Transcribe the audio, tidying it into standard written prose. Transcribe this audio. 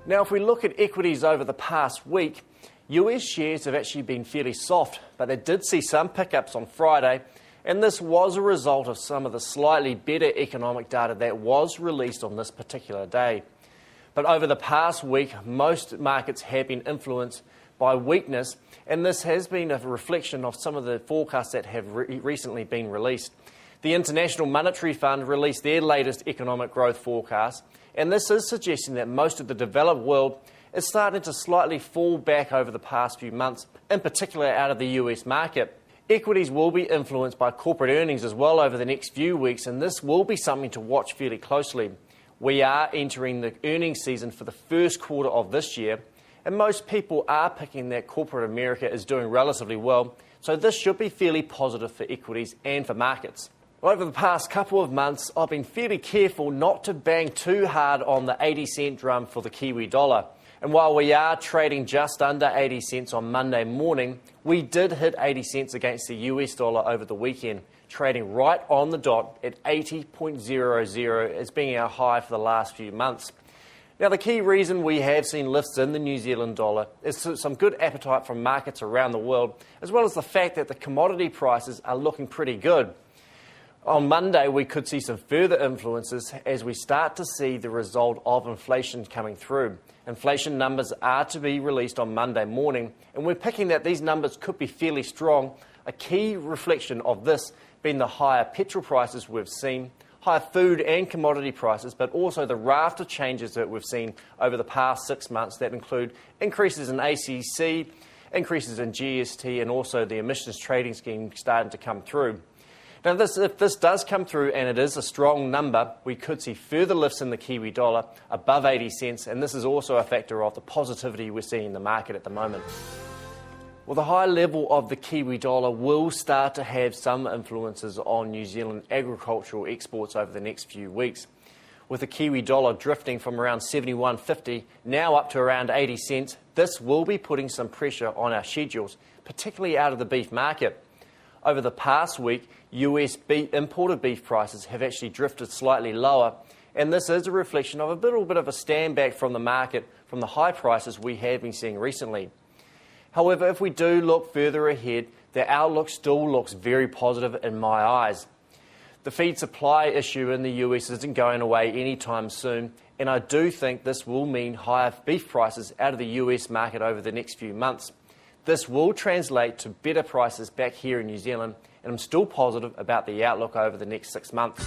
Now, if we look at equities over the past week, US shares have actually been fairly soft, but they did see some pickups on Friday, and this was a result of some of the slightly better economic data that was released on this particular day. But over the past week, most markets have been influenced by weakness, and this has been a reflection of some of the forecasts that have recently been released. The International Monetary Fund released their latest economic growth forecast, and this is suggesting that most of the developed world is starting to slightly fall back over the past few months, in particular out of the US market. Equities will be influenced by corporate earnings as well over the next few weeks, and this will be something to watch fairly closely. We are entering the earnings season for the first quarter of this year, and most people are picking that corporate America is doing relatively well, so this should be fairly positive for equities and for markets. Over the past couple of months, I've been fairly careful not to bang too hard on the 80-cent drum for the Kiwi dollar. And while we are trading just under 80 cents on Monday morning, we did hit 80 cents against the US dollar over the weekend, trading right on the dot at 80.00 as being our high for the last few months. Now, the key reason we have seen lifts in the New Zealand dollar is some good appetite from markets around the world, as well as the fact that the commodity prices are looking pretty good. On Monday, we could see some further influences as we start to see the result of inflation coming through. Inflation numbers are to be released on Monday morning, and we're picking that these numbers could be fairly strong, a key reflection of this being the higher petrol prices we've seen, higher food and commodity prices, but also the raft of changes that we've seen over the past 6 months that include increases in ACC, increases in GST, and also the emissions trading scheme starting to come through. Now, if this does come through and it is a strong number, we could see further lifts in the Kiwi dollar above 80 cents, and this is also a factor of the positivity we're seeing in the market at the moment. Well, the high level of the Kiwi dollar will start to have some influences on New Zealand agricultural exports over the next few weeks. With the Kiwi dollar drifting from around 71.50 now up to around 80 cents, this will be putting some pressure on our schedules, particularly out of the beef market. Over the past week, US imported beef prices have actually drifted slightly lower, and this is a reflection of a little bit of a stand back from the market from the high prices we have been seeing recently. However, if we do look further ahead, the outlook still looks very positive in my eyes. The feed supply issue in the US isn't going away anytime soon, and I do think this will mean higher beef prices out of the US market over the next few months. This will translate to better prices back here in New Zealand, and I'm still positive about the outlook over the next 6 months.